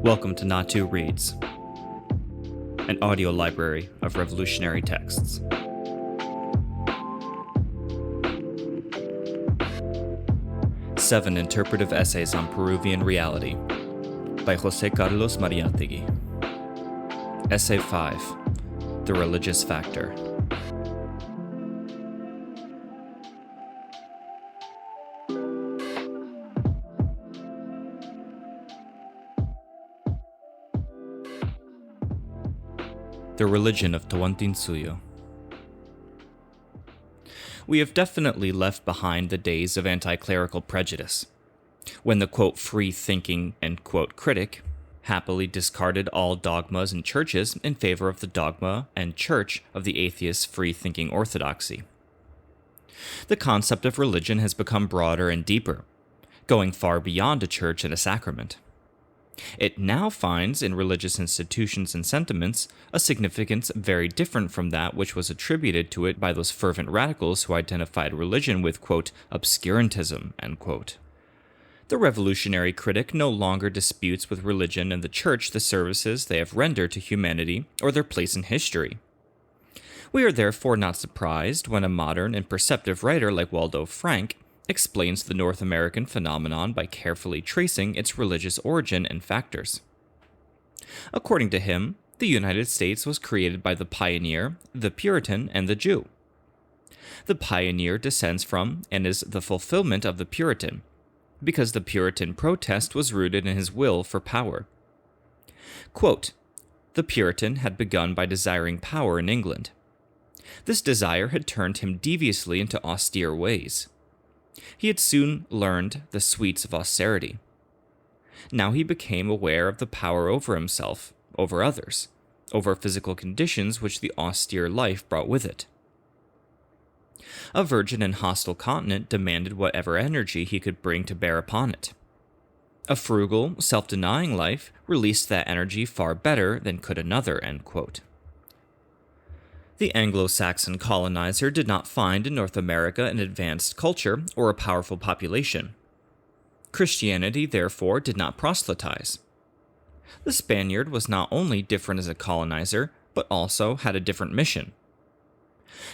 Welcome to Natu Reads, an audio library of revolutionary texts. Seven Interpretive Essays on Peruvian Reality by José Carlos Mariátegui. Essay 5, The Religious Factor. The Religion of Tawantinsuyo. We have definitely left behind the days of anti-clerical prejudice, when the quote free-thinking end quote critic happily discarded all dogmas and churches in favor of the dogma and church of the atheist free-thinking orthodoxy. The concept of religion has become broader and deeper, going far beyond a church and a sacrament. It now finds in religious institutions and sentiments a significance very different from that which was attributed to it by those fervent radicals who identified religion with, quote, obscurantism, end quote. The revolutionary critic no longer disputes with religion and the church the services they have rendered to humanity or their place in history. We are therefore not surprised when a modern and perceptive writer like Waldo Frank explains the North American phenomenon by carefully tracing its religious origin and factors. According to him, the United States was created by the pioneer, the Puritan, and the Jew. The pioneer descends from and is the fulfillment of the Puritan, because the Puritan protest was rooted in his will for power. Quote, the Puritan had begun by desiring power in England. This desire had turned him deviously into austere ways. He had soon learned the sweets of austerity. Now he became aware of the power over himself, over others, over physical conditions which the austere life brought with it. A virgin and hostile continent demanded whatever energy he could bring to bear upon it. A frugal, self-denying life released that energy far better than could another, end quote. The Anglo-Saxon colonizer did not find in North America an advanced culture or a powerful population. Christianity, therefore, did not proselytize. The Spaniard was not only different as a colonizer, but also had a different mission.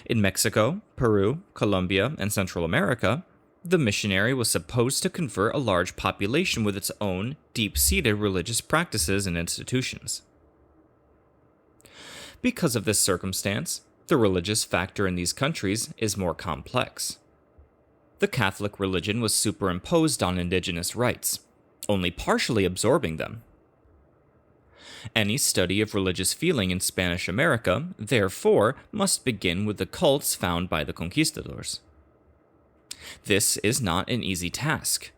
In Mexico, Peru, Colombia, and Central America, the missionary was supposed to convert a large population with its own deep-seated religious practices and institutions. Because of this circumstance, the religious factor in these countries is more complex. The Catholic religion was superimposed on indigenous rites, only partially absorbing them. Any study of religious feeling in Spanish America, therefore, must begin with the cults found by the conquistadors. This is not an easy task.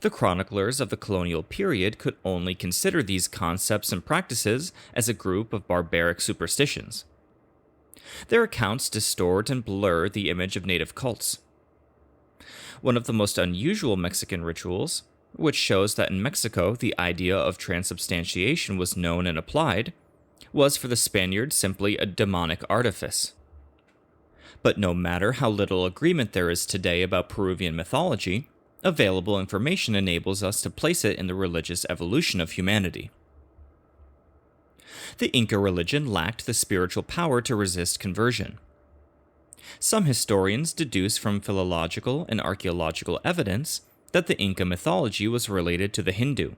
The chroniclers of the colonial period could only consider these concepts and practices as a group of barbaric superstitions. Their accounts distort and blur the image of native cults. One of the most unusual Mexican rituals, which shows that in Mexico the idea of transubstantiation was known and applied, was for the Spaniards simply a demonic artifice. But no matter how little agreement there is today about Peruvian mythology, available information enables us to place it in the religious evolution of humanity. The Inca religion lacked the spiritual power to resist conversion. Some historians deduce from philological and archaeological evidence that the Inca mythology was related to the Hindu.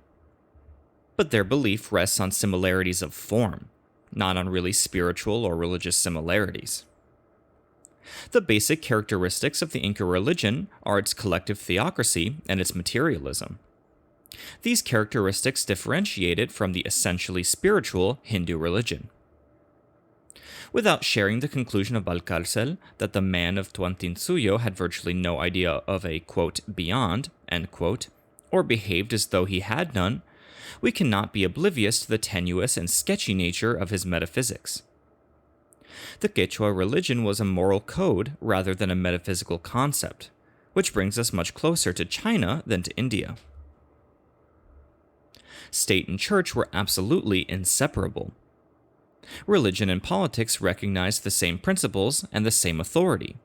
But their belief rests on similarities of form, not on really spiritual or religious similarities. The basic characteristics of the Inca religion are its collective theocracy and its materialism. These characteristics differentiate it from the essentially spiritual Hindu religion. Without sharing the conclusion of Valcárcel that the man of Tawantinsuyo had virtually no idea of a, quote, beyond, end quote, or behaved as though he had none, we cannot be oblivious to the tenuous and sketchy nature of his metaphysics. The Quechua religion was a moral code rather than a metaphysical concept, which brings us much closer to China than to India. State and church were absolutely inseparable. Religion and politics recognized the same principles and the same authority.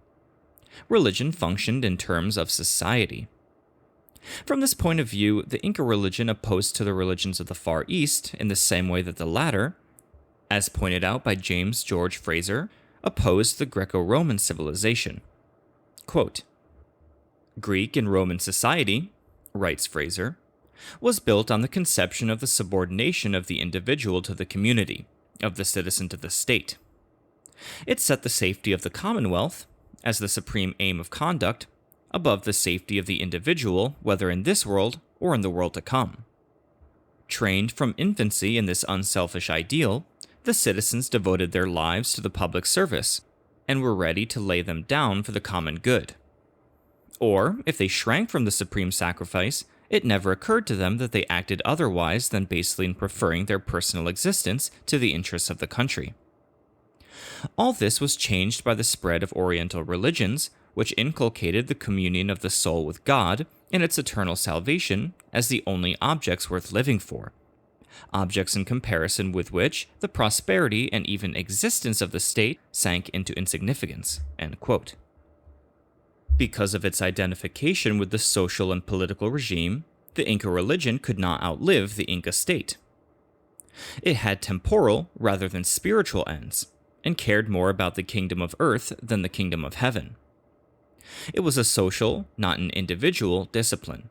Religion functioned in terms of society. From this point of view, the Inca religion opposed to the religions of the Far East in the same way that the latter, as pointed out by James George Frazer, opposed the Greco-Roman civilization. Quote, Greek and Roman society, writes Frazer, was built on the conception of the subordination of the individual to the community, of the citizen to the state. It set the safety of the commonwealth, as the supreme aim of conduct, above the safety of the individual, whether in this world or in the world to come. Trained from infancy in this unselfish ideal, the citizens devoted their lives to the public service and were ready to lay them down for the common good. Or, if they shrank from the supreme sacrifice, it never occurred to them that they acted otherwise than basely in preferring their personal existence to the interests of the country. All this was changed by the spread of Oriental religions, which inculcated the communion of the soul with God and its eternal salvation as the only objects worth living for, objects in comparison with which the prosperity and even existence of the state sank into insignificance. End quote. Because of its identification with the social and political regime, the Inca religion could not outlive the Inca state. It had temporal rather than spiritual ends, and cared more about the kingdom of earth than the kingdom of heaven. It was a social, not an individual, discipline.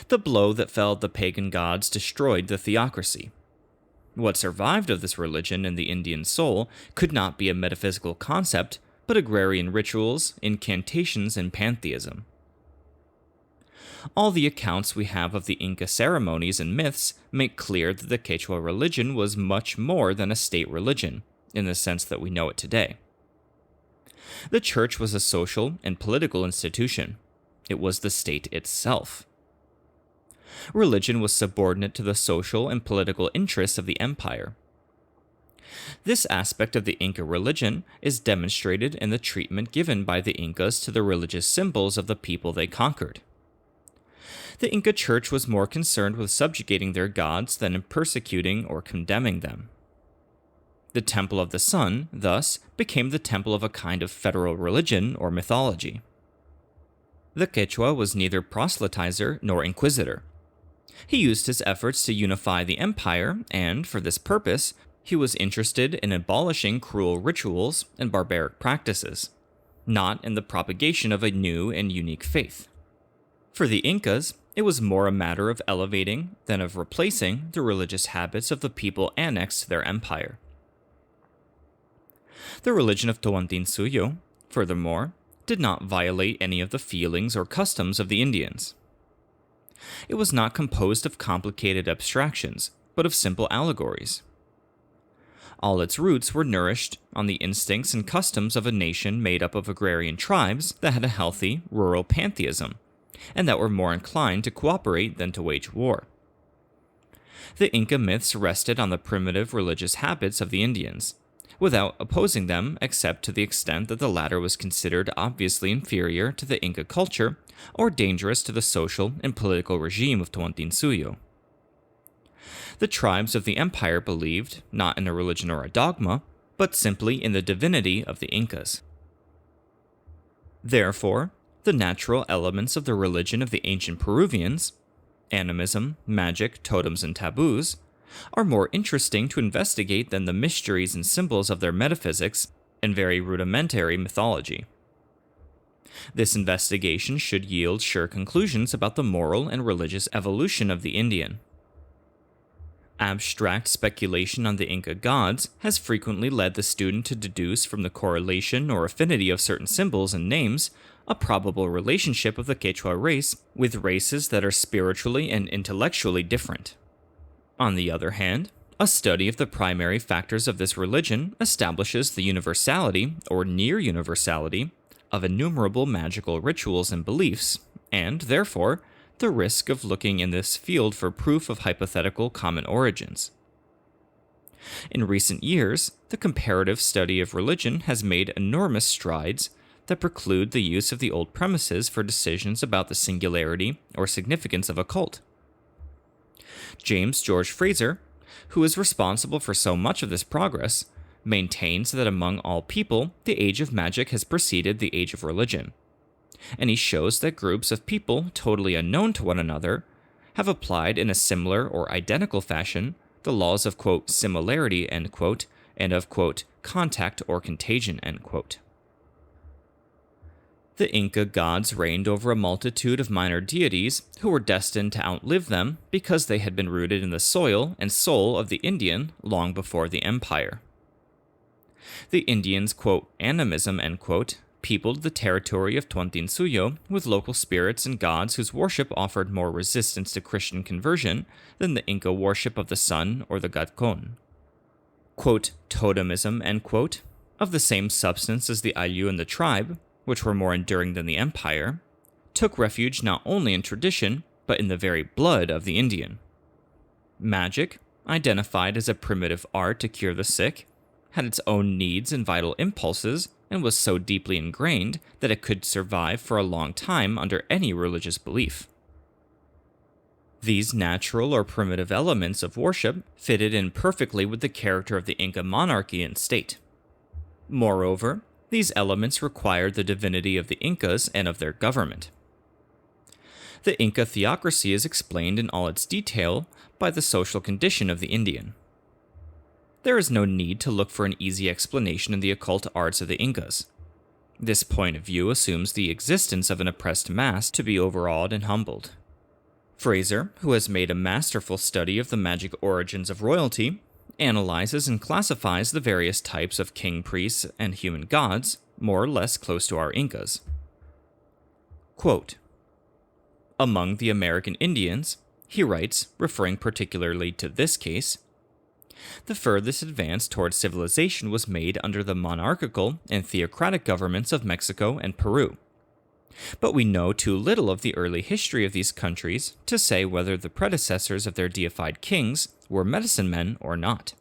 The blow that felled the pagan gods destroyed the theocracy. What survived of this religion in the Indian soul could not be a metaphysical concept, but agrarian rituals, incantations, and pantheism. All the accounts we have of the Inca ceremonies and myths make clear that the Quechua religion was much more than a state religion, in the sense that we know it today. The church was a social and political institution. It was the state itself. Religion was subordinate to the social and political interests of the empire. This aspect of the Inca religion is demonstrated in the treatment given by the Incas to the religious symbols of the people they conquered. The Inca church was more concerned with subjugating their gods than in persecuting or condemning them. The Temple of the Sun, thus, became the temple of a kind of federal religion or mythology. The Quechua was neither proselytizer nor inquisitor. He used his efforts to unify the empire, and, for this purpose, he was interested in abolishing cruel rituals and barbaric practices, not in the propagation of a new and unique faith. For the Incas, it was more a matter of elevating than of replacing the religious habits of the people annexed to their empire. The religion of Tawantinsuyo, furthermore, did not violate any of the feelings or customs of the Indians. It was not composed of complicated abstractions, but of simple allegories. All its roots were nourished on the instincts and customs of a nation made up of agrarian tribes that had a healthy, rural pantheism, and that were more inclined to cooperate than to wage war. The Inca myths rested on the primitive religious habits of the Indians, without opposing them except to the extent that the latter was considered obviously inferior to the Inca culture or dangerous to the social and political regime of Tawantinsuyo. The tribes of the empire believed not in a religion or a dogma, but simply in the divinity of the Incas. Therefore, the natural elements of the religion of the ancient Peruvians, animism, magic, totems, and taboos, are more interesting to investigate than the mysteries and symbols of their metaphysics and very rudimentary mythology. This investigation should yield sure conclusions about the moral and religious evolution of the Indian. Abstract speculation on the Inca gods has frequently led the student to deduce from the correlation or affinity of certain symbols and names a probable relationship of the Quechua race with races that are spiritually and intellectually different. On the other hand, a study of the primary factors of this religion establishes the universality, or near universality, of innumerable magical rituals and beliefs, and, therefore, the risk of looking in this field for proof of hypothetical common origins. In recent years, the comparative study of religion has made enormous strides that preclude the use of the old premises for decisions about the singularity or significance of a cult. James George Frazer, who is responsible for so much of this progress, maintains that among all people, the age of magic has preceded the age of religion. and he shows that groups of people totally unknown to one another have applied in a similar or identical fashion the laws of, quote, similarity, end quote, and of, quote, contact or contagion, end quote. The Inca gods reigned over a multitude of minor deities who were destined to outlive them because they had been rooted in the soil and soul of the Indian long before the empire. The Indians, quote, animism, end quote, peopled the territory of Tuantinsuyo with local spirits and gods whose worship offered more resistance to Christian conversion than the Inca worship of the sun or the Gadcon. Quote, totemism, end quote, of the same substance as the Ayllu and the tribe, which were more enduring than the empire, took refuge not only in tradition, but in the very blood of the Indian. Magic, identified as a primitive art to cure the sick, had its own needs and vital impulses, and was so deeply ingrained that it could survive for a long time under any religious belief. These natural or primitive elements of worship fitted in perfectly with the character of the Inca monarchy and state. Moreover, these elements required the divinity of the Incas and of their government. The Inca theocracy is explained in all its detail by the social condition of the Indian. There is no need to look for an easy explanation in the occult arts of the Incas. This point of view assumes the existence of an oppressed mass to be overawed and humbled. Fraser, who has made a masterful study of the magic origins of royalty, analyzes and classifies the various types of king priests and human gods, more or less close to our Incas. Quote, among the American Indians, he writes, referring particularly to this case, the furthest advance towards civilization was made under the monarchical and theocratic governments of Mexico and Peru. But we know too little of the early history of these countries to say whether the predecessors of their deified kings were medicine men or not.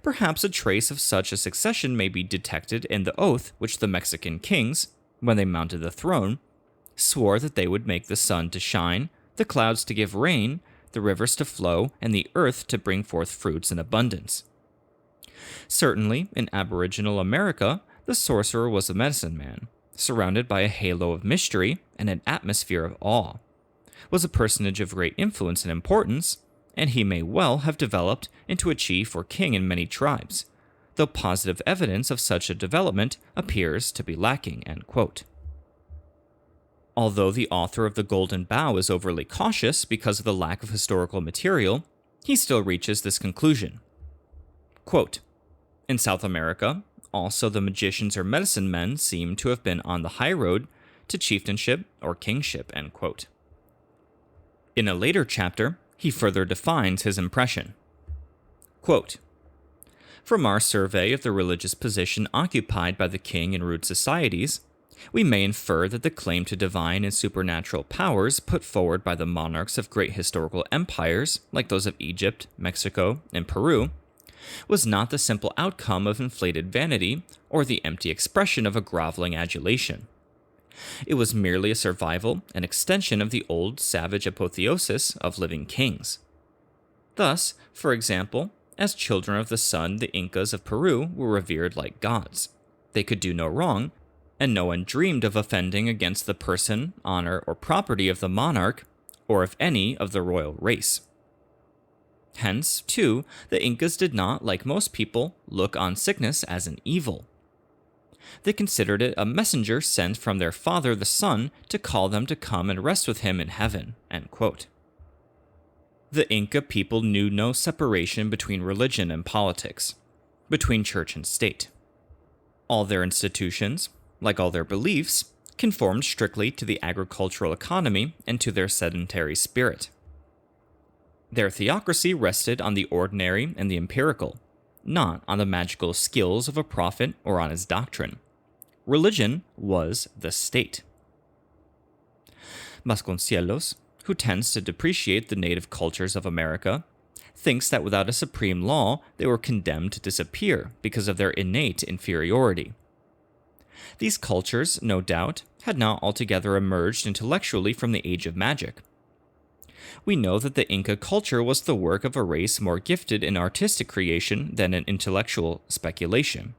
Perhaps a trace of such a succession may be detected in the oath which the Mexican kings, when they mounted the throne, swore that they would make the sun to shine, the clouds to give rain, the rivers to flow, and the earth to bring forth fruits in abundance. Certainly, in Aboriginal America, the sorcerer was a medicine man, surrounded by a halo of mystery and an atmosphere of awe, was a personage of great influence and importance, and he may well have developed into a chief or king in many tribes, though positive evidence of such a development appears to be lacking, end quote. Although the author of The Golden Bough is overly cautious because of the lack of historical material, he still reaches this conclusion. Quote, in South America, also the magicians or medicine men seem to have been on the high road to chieftainship or kingship, end quote. In a later chapter, he further defines his impression. Quote, from our survey of the religious position occupied by the king in rude societies, we may infer that the claim to divine and supernatural powers put forward by the monarchs of great historical empires, like those of Egypt, Mexico, and Peru, was not the simple outcome of inflated vanity or the empty expression of a groveling adulation. It was merely a survival and extension of the old savage apotheosis of living kings. Thus, for example, as children of the sun, the Incas of Peru were revered like gods. They could do no wrong, and no one dreamed of offending against the person, honor, or property of the monarch, or of any of the royal race. Hence, too, the Incas did not, like most people, look on sickness as an evil. They considered it a messenger sent from their father the sun to call them to come and rest with him in heaven, end quote. The Inca people knew no separation between religion and politics, between church and state. All their institutions, like all their beliefs, conformed strictly to the agricultural economy and to their sedentary spirit. Their theocracy rested on the ordinary and the empirical, not on the magical skills of a prophet or on his doctrine. Religion was the state. Vasconcelos, who tends to depreciate the native cultures of America, thinks that without a supreme law, they were condemned to disappear because of their innate inferiority. These cultures, no doubt, had not altogether emerged intellectually from the age of magic. We know that the Inca culture was the work of a race more gifted in artistic creation than in intellectual speculation.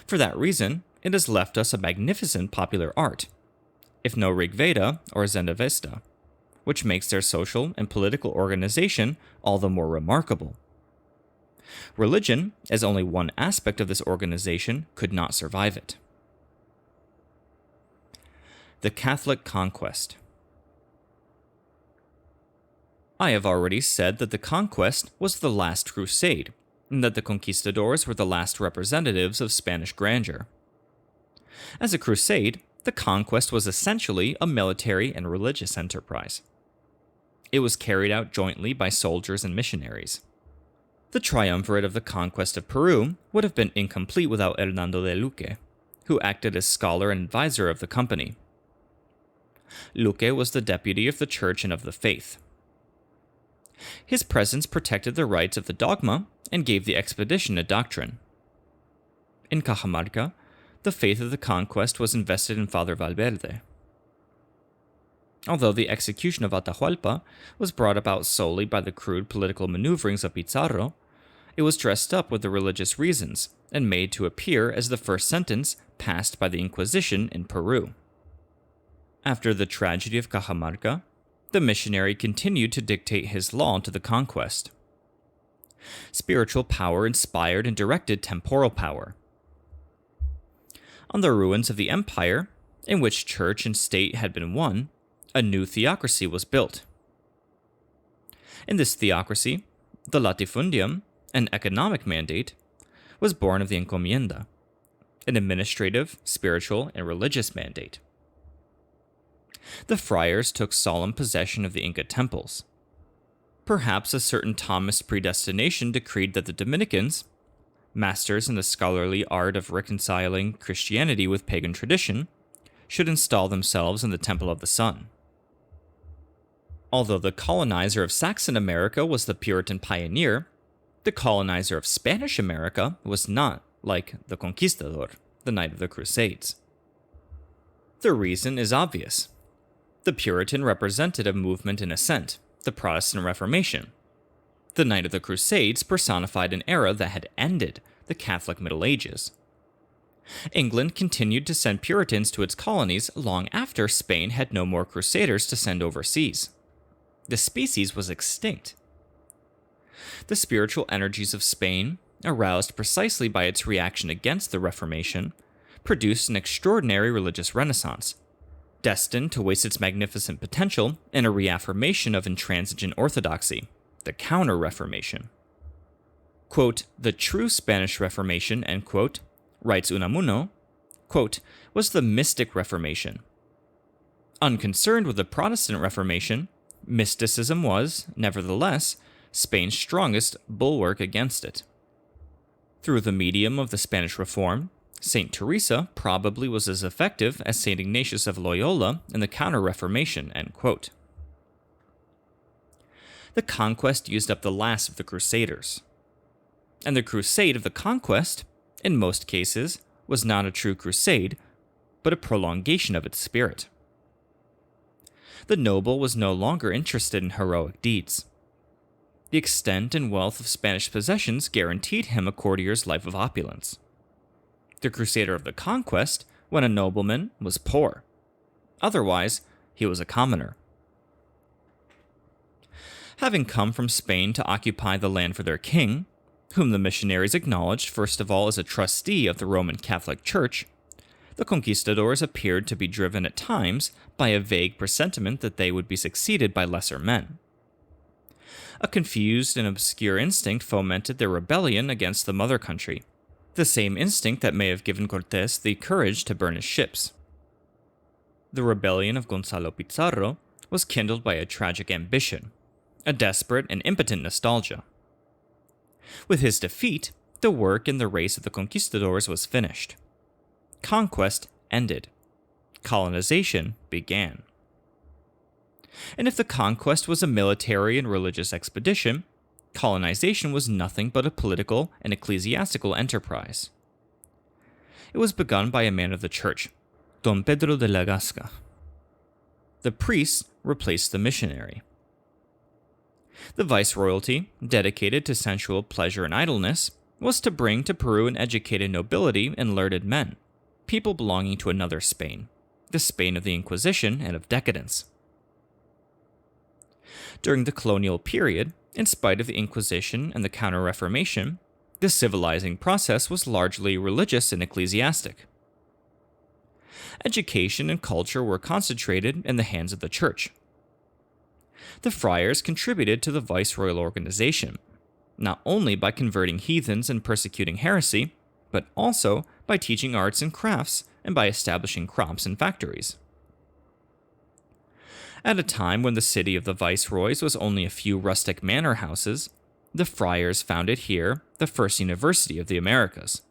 For that reason, it has left us a magnificent popular art, if no Rigveda or Zendavesta, which makes their social and political organization all the more remarkable. Religion, as only one aspect of this organization, could not survive it. The Catholic Conquest. I have already said that the conquest was the last crusade, and that the conquistadors were the last representatives of Spanish grandeur. As a crusade, the conquest was essentially a military and religious enterprise. It was carried out jointly by soldiers and missionaries. The triumvirate of the conquest of Peru would have been incomplete without Hernando de Luque, who acted as scholar and advisor of the company. Luque was the deputy of the Church and of the Faith. His presence protected the rights of the dogma and gave the expedition a doctrine. In Cajamarca, the faith of the conquest was invested in Father Valverde. Although the execution of Atahualpa was brought about solely by the crude political maneuverings of Pizarro, it was dressed up with the religious reasons and made to appear as the first sentence passed by the Inquisition in Peru. After the tragedy of Cajamarca, the missionary continued to dictate his law to the conquest. Spiritual power inspired and directed temporal power. On the ruins of the empire, in which church and state had been one, a new theocracy was built. In this theocracy, the latifundium, an economic mandate, was born of the encomienda, an administrative, spiritual, and religious mandate. The friars took solemn possession of the Inca temples. Perhaps a certain Thomist predestination decreed that the Dominicans, masters in the scholarly art of reconciling Christianity with pagan tradition, should install themselves in the Temple of the Sun. Although the colonizer of Saxon America was the Puritan pioneer, the colonizer of Spanish America was not like the conquistador, the Knight of the Crusades. The reason is obvious. The Puritan represented a movement in ascent, the Protestant Reformation. The Knight of the Crusades personified an era that had ended, the Catholic Middle Ages. England continued to send Puritans to its colonies long after Spain had no more crusaders to send overseas. The species was extinct. The spiritual energies of Spain, aroused precisely by its reaction against the Reformation, produced an extraordinary religious renaissance, destined to waste its magnificent potential in a reaffirmation of intransigent orthodoxy, the Counter-Reformation. Quote, "The true Spanish Reformation," end quote, writes Unamuno, quote, "was the mystic Reformation. Unconcerned with the Protestant Reformation, mysticism was, nevertheless, Spain's strongest bulwark against it. Through the medium of the Spanish Reform, Saint Teresa probably was as effective as Saint Ignatius of Loyola in the Counter-Reformation," end quote. The conquest used up the last of the Crusaders. And the crusade of the conquest, in most cases, was not a true crusade, but a prolongation of its spirit. The noble was no longer interested in heroic deeds. The extent and wealth of Spanish possessions guaranteed him a courtier's life of opulence. The crusader of the conquest, when a nobleman, was poor. Otherwise, he was a commoner. Having come from Spain to occupy the land for their king, whom the missionaries acknowledged first of all as a trustee of the Roman Catholic Church, the conquistadors appeared to be driven at times by a vague presentiment that they would be succeeded by lesser men. A confused and obscure instinct fomented their rebellion against the mother country, the same instinct that may have given Cortés the courage to burn his ships. The rebellion of Gonzalo Pizarro was kindled by a tragic ambition, a desperate and impotent nostalgia. With his defeat, the work in the race of the conquistadors was finished. Conquest ended. Colonization began. And if the conquest was a military and religious expedition, colonization was nothing but a political and ecclesiastical enterprise. It was begun by a man of the church, Don Pedro de la Gasca. The priest replaced the missionary. The viceroyalty, dedicated to sensual pleasure and idleness, was to bring to Peru an educated nobility and learned men, people belonging to another Spain, the Spain of the Inquisition and of decadence. During the colonial period, in spite of the Inquisition and the Counter-Reformation, the civilizing process was largely religious and ecclesiastic. Education and culture were concentrated in the hands of the church. The friars contributed to the viceroyal organization, not only by converting heathens and persecuting heresy, but also by teaching arts and crafts and by establishing crops and factories. At a time when the city of the viceroys was only a few rustic manor houses, the friars founded here the first university of the Americas.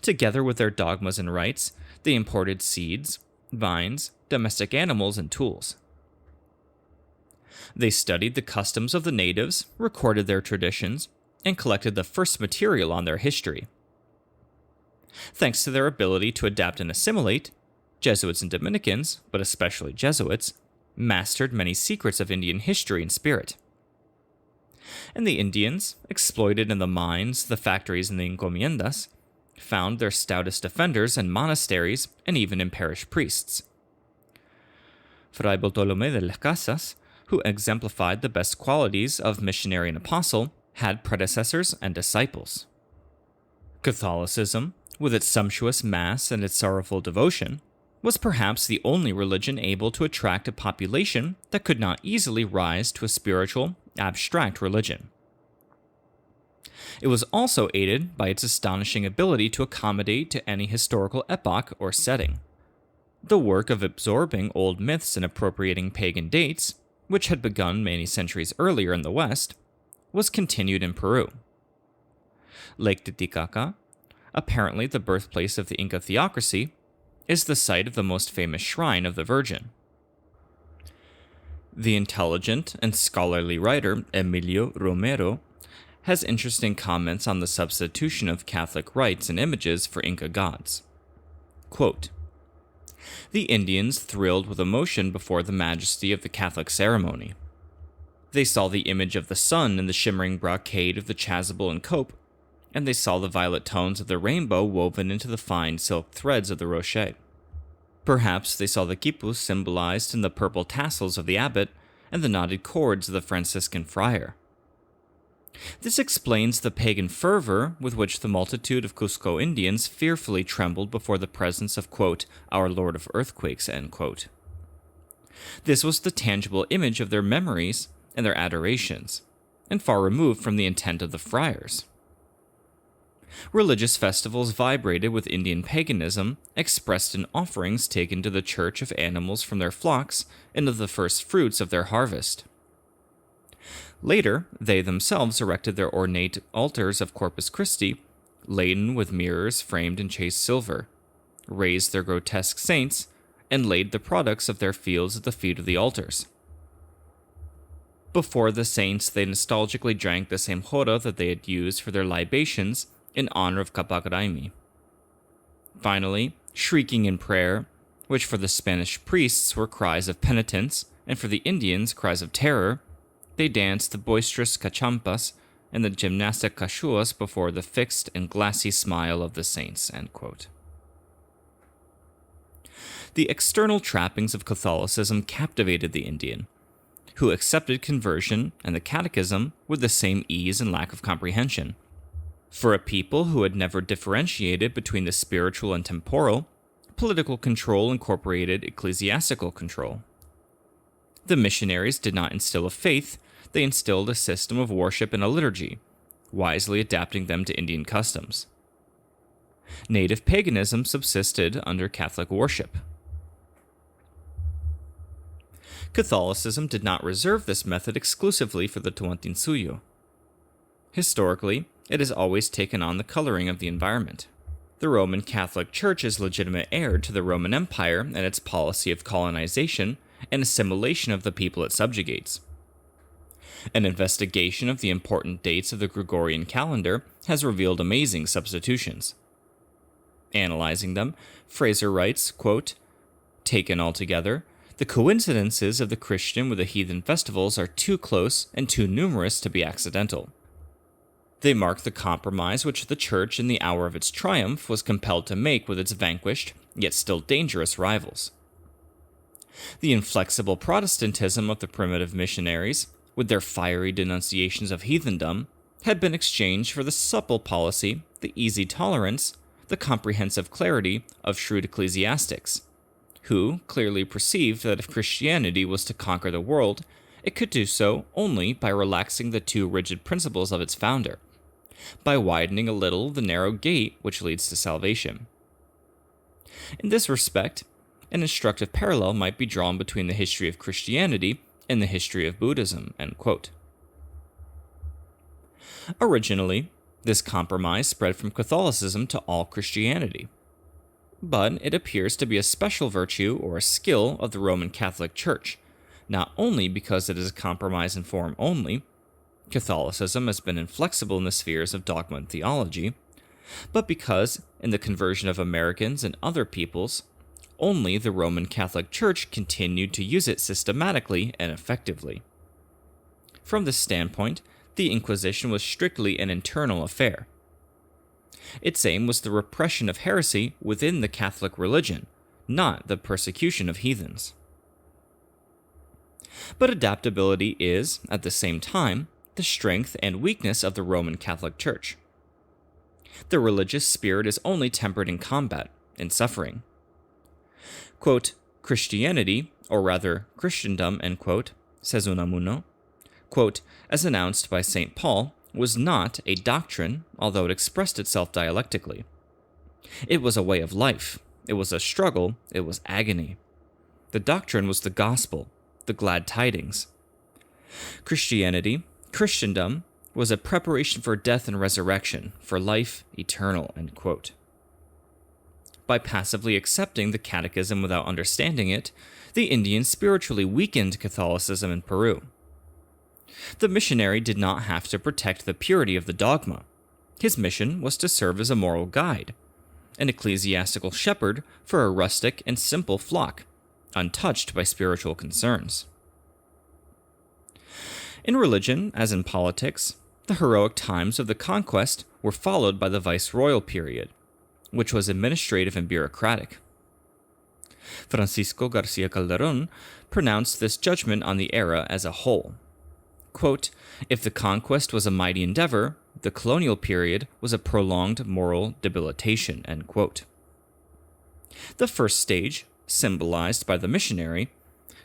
Together with their dogmas and rites, they imported seeds, vines, domestic animals, and tools. They studied the customs of the natives, recorded their traditions, and collected the first material on their history. Thanks to their ability to adapt and assimilate, Jesuits and Dominicans, but especially Jesuits, mastered many secrets of Indian history and spirit. And the Indians, exploited in the mines, the factories, and the encomiendas, found their stoutest defenders in monasteries and even in parish priests. Fray Bartolomé de las Casas, who exemplified the best qualities of missionary and apostle, had predecessors and disciples. Catholicism, with its sumptuous mass and its sorrowful devotion, was perhaps the only religion able to attract a population that could not easily rise to a spiritual, abstract religion. It was also aided by its astonishing ability to accommodate to any historical epoch or setting. The work of absorbing old myths and appropriating pagan dates, which had begun many centuries earlier in the West, was continued in Peru. Lake Titicaca, apparently the birthplace of the Inca theocracy, is the site of the most famous shrine of the Virgin. The intelligent and scholarly writer Emilio Romero has interesting comments on the substitution of Catholic rites and images for Inca gods. Quote, "The Indians thrilled with emotion before the majesty of the Catholic ceremony. They saw the image of the sun in the shimmering brocade of the chasuble and cope, and they saw the violet tones of the rainbow woven into the fine silk threads of the rochet. Perhaps they saw the quipus symbolized in the purple tassels of the abbot and the knotted cords of the Franciscan friar. This explains the pagan fervor with which the multitude of Cusco Indians fearfully trembled before the presence of, quote, our Lord of Earthquakes, end quote. This was the tangible image of their memories and their adorations, and far removed from the intent of the friars. Religious festivals vibrated with Indian paganism, expressed in offerings taken to the church of animals from their flocks and of the first fruits of their harvest. Later, they themselves erected their ornate altars of Corpus Christi, laden with mirrors framed in chased silver, raised their grotesque saints, and laid the products of their fields at the feet of the altars. Before the saints, they nostalgically drank the same jora that they had used for their libations in honor of Capagraimi. Finally, shrieking in prayer, which for the Spanish priests were cries of penitence, and for the Indians cries of terror, they danced the boisterous cachampas and the gymnastic cachuas before the fixed and glassy smile of the saints, end quote. The external trappings of Catholicism captivated the Indian, who accepted conversion and the catechism with the same ease and lack of comprehension. For a people who had never differentiated between the spiritual and temporal, political control incorporated ecclesiastical control. The missionaries did not instill a faith, they instilled a system of worship and a liturgy, wisely adapting them to Indian customs. Native paganism subsisted under Catholic worship. Catholicism did not reserve this method exclusively for the Tuantinsuyo. Historically, it has always taken on the coloring of the environment. The Roman Catholic Church is legitimate heir to the Roman Empire and its policy of colonization and assimilation of the people it subjugates. An investigation of the important dates of the Gregorian calendar has revealed amazing substitutions. Analyzing them, Fraser writes, quote, "Taken altogether, the coincidences of the Christian with the heathen festivals are too close and too numerous to be accidental. They mark the compromise which the Church in the hour of its triumph was compelled to make with its vanquished, yet still dangerous rivals. The inflexible Protestantism of the primitive missionaries, with their fiery denunciations of heathendom, had been exchanged for the supple policy, the easy tolerance, the comprehensive clarity of shrewd ecclesiastics, who clearly perceived that if Christianity was to conquer the world, it could do so only by relaxing the too rigid principles of its founder, by widening a little the narrow gate which leads to salvation. In this respect, an instructive parallel might be drawn between the history of Christianity and the history of Buddhism." End quote. Originally, this compromise spread from Catholicism to all Christianity, but it appears to be a special virtue or a skill of the Roman Catholic Church, not only because it is a compromise in form only — Catholicism has been inflexible in the spheres of dogma and theology — but because, in the conversion of Americans and other peoples, only the Roman Catholic Church continued to use it systematically and effectively. From this standpoint, the Inquisition was strictly an internal affair. Its aim was the repression of heresy within the Catholic religion, not the persecution of heathens. But adaptability is, at the same time, the strength and weakness of the Roman Catholic Church. The religious spirit is only tempered in combat, in suffering. Quote, "Christianity, or rather Christendom," end quote, says Unamuno, quote, "as announced by St. Paul, was not a doctrine, although it expressed itself dialectically. It was a way of life, it was a struggle, it was agony. The doctrine was the gospel, the glad tidings. Christianity, Christendom, was a preparation for death and resurrection, for life eternal." End quote. By passively accepting the catechism without understanding it, the Indians spiritually weakened Catholicism in Peru. The missionary did not have to protect the purity of the dogma. His mission was to serve as a moral guide, an ecclesiastical shepherd for a rustic and simple flock, untouched by spiritual concerns. In religion, as in politics, the heroic times of the conquest were followed by the viceroyal period, which was administrative and bureaucratic. Francisco Garcia Calderón pronounced this judgment on the era as a whole. Quote, "If the conquest was a mighty endeavor, the colonial period was a prolonged moral debilitation." End quote. The first stage, symbolized by the missionary,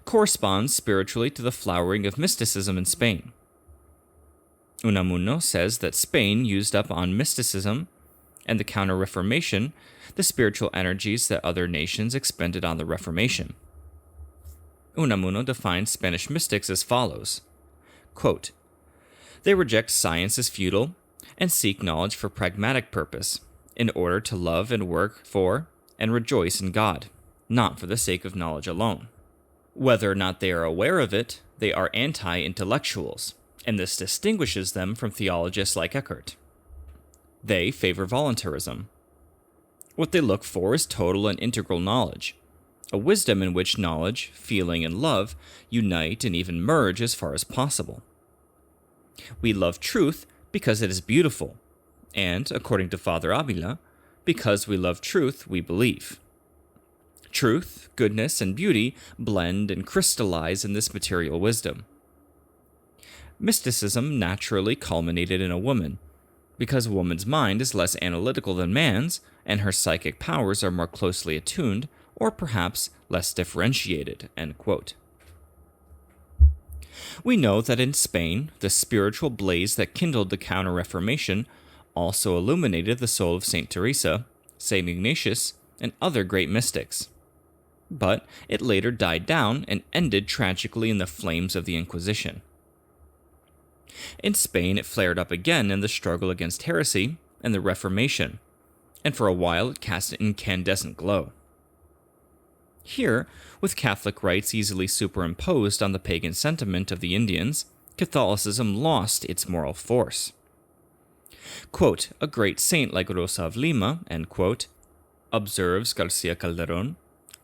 corresponds spiritually to the flowering of mysticism in Spain. Unamuno says that Spain used up on mysticism and the Counter-Reformation the spiritual energies that other nations expended on the Reformation. Unamuno defines Spanish mystics as follows, quote, "They reject science as futile and seek knowledge for pragmatic purpose, in order to love and work for and rejoice in God, not for the sake of knowledge alone. Whether or not they are aware of it, they are anti-intellectuals, and this distinguishes them from theologists like Eckhart. They favor voluntarism. What they look for is total and integral knowledge, a wisdom in which knowledge, feeling, and love unite and even merge as far as possible. We love truth because it is beautiful, and, according to Father Avila, because we love truth, we believe. Truth, goodness, and beauty blend and crystallize in this material wisdom. Mysticism naturally culminated in a woman, because a woman's mind is less analytical than man's, and her psychic powers are more closely attuned, or perhaps less differentiated." End quote. We know that in Spain, the spiritual blaze that kindled the Counter-Reformation also illuminated the soul of St. Teresa, St. Ignatius, and other great mystics. But it later died down and ended tragically in the flames of the Inquisition. In Spain, it flared up again in the struggle against heresy and the Reformation, and for a while it cast an incandescent glow. Here, with Catholic rites easily superimposed on the pagan sentiment of the Indians, Catholicism lost its moral force. Quote, "A great saint like Rosa of Lima," end quote, observes Garcia Calderón,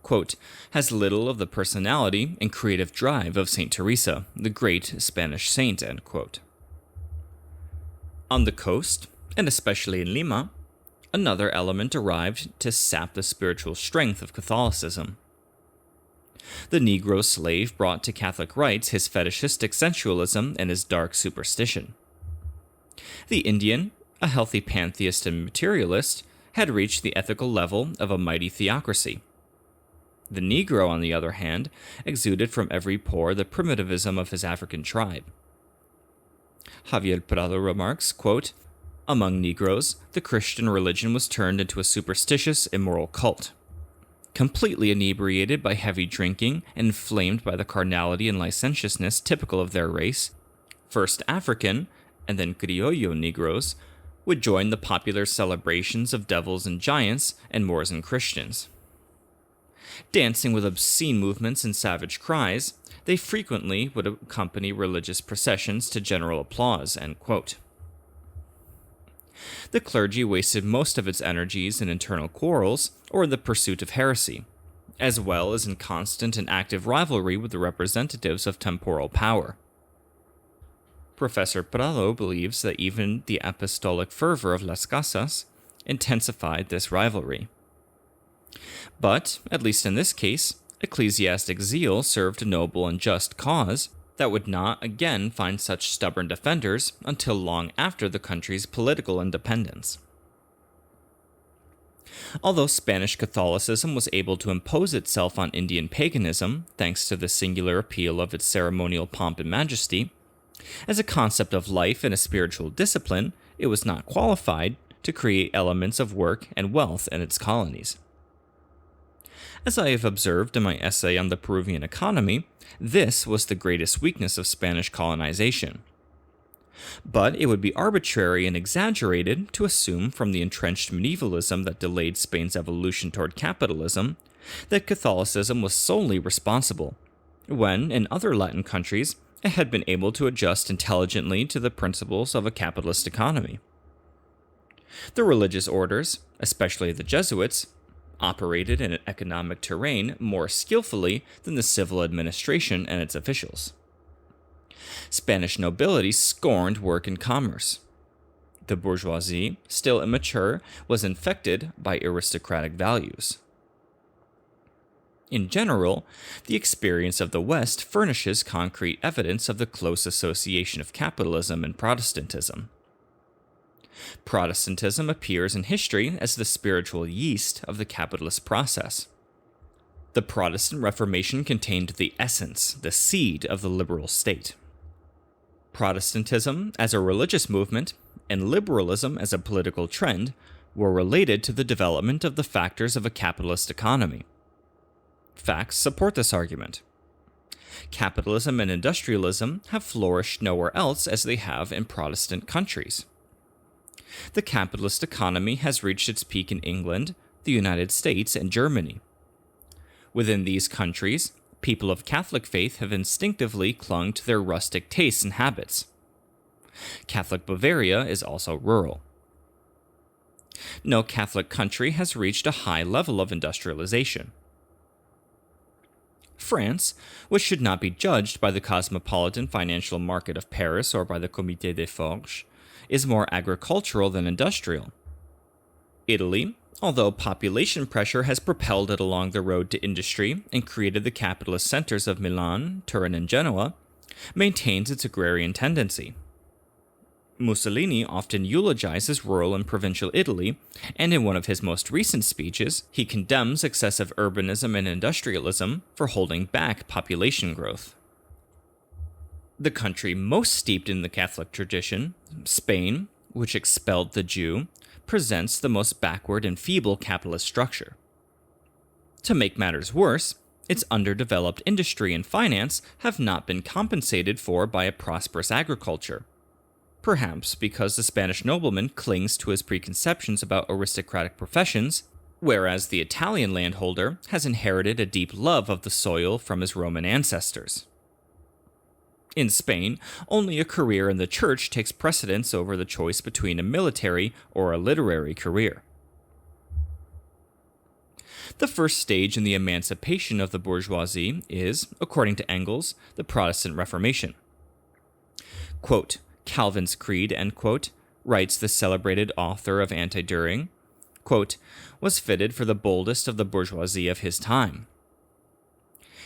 quote, "has little of the personality and creative drive of St. Teresa, the great Spanish saint," end quote. On the coast, and especially in Lima, another element arrived to sap the spiritual strength of Catholicism. The Negro slave brought to Catholic rites his fetishistic sensualism and his dark superstition. The Indian, a healthy pantheist and materialist, had reached the ethical level of a mighty theocracy. The Negro, on the other hand, exuded from every pore the primitivism of his African tribe. Javier Prado remarks, quote, "Among Negroes, the Christian religion was turned into a superstitious, immoral cult. Completely inebriated by heavy drinking and inflamed by the carnality and licentiousness typical of their race, first African, and then Criollo Negroes, would join the popular celebrations of devils and giants and Moors and Christians. Dancing with obscene movements and savage cries, they frequently would accompany religious processions to general applause." End quote. The clergy wasted most of its energies in internal quarrels or in the pursuit of heresy, as well as in constant and active rivalry with the representatives of temporal power. Professor Prado believes that even the apostolic fervor of Las Casas intensified this rivalry. But, at least in this case, ecclesiastic zeal served a noble and just cause that would not again find such stubborn defenders until long after the country's political independence. Although Spanish Catholicism was able to impose itself on Indian paganism thanks to the singular appeal of its ceremonial pomp and majesty, as a concept of life and a spiritual discipline, it was not qualified to create elements of work and wealth in its colonies. As I have observed in my essay on the Peruvian economy, this was the greatest weakness of Spanish colonization. But it would be arbitrary and exaggerated to assume from the entrenched medievalism that delayed Spain's evolution toward capitalism that Catholicism was solely responsible, when, in other Latin countries, it had been able to adjust intelligently to the principles of a capitalist economy. The religious orders, especially the Jesuits, operated in an economic terrain more skillfully than the civil administration and its officials. Spanish nobility scorned work and commerce. The bourgeoisie, still immature, was infected by aristocratic values. In general, the experience of the West furnishes concrete evidence of the close association of capitalism and Protestantism. Protestantism appears in history as the spiritual yeast of the capitalist process. The Protestant Reformation contained the essence, the seed of the liberal state. Protestantism as a religious movement and liberalism as a political trend were related to the development of the factors of a capitalist economy. Facts support this argument. Capitalism and industrialism have flourished nowhere else as they have in Protestant countries. The capitalist economy has reached its peak in England, the United States, and Germany. Within these countries, people of Catholic faith have instinctively clung to their rustic tastes and habits. Catholic Bavaria is also rural. No Catholic country has reached a high level of industrialization. France, which should not be judged by the cosmopolitan financial market of Paris or by the Comité des Forges, is more agricultural than industrial. Italy, although population pressure has propelled it along the road to industry and created the capitalist centers of Milan, Turin, and Genoa, maintains its agrarian tendency. Mussolini often eulogizes rural and provincial Italy, and in one of his most recent speeches, he condemns excessive urbanism and industrialism for holding back population growth. The country most steeped in the Catholic tradition, Spain, which expelled the Jew, presents the most backward and feeble capitalist structure. To make matters worse, its underdeveloped industry and finance have not been compensated for by a prosperous agriculture, perhaps because the Spanish nobleman clings to his preconceptions about aristocratic professions, whereas the Italian landholder has inherited a deep love of the soil from his Roman ancestors. In Spain, only a career in the church takes precedence over the choice between a military or a literary career. The first stage in the emancipation of the bourgeoisie is, according to Engels, the Protestant Reformation. Quote, Calvin's creed, end quote, writes the celebrated author of Anti-Düring, quote, was fitted for the boldest of the bourgeoisie of his time.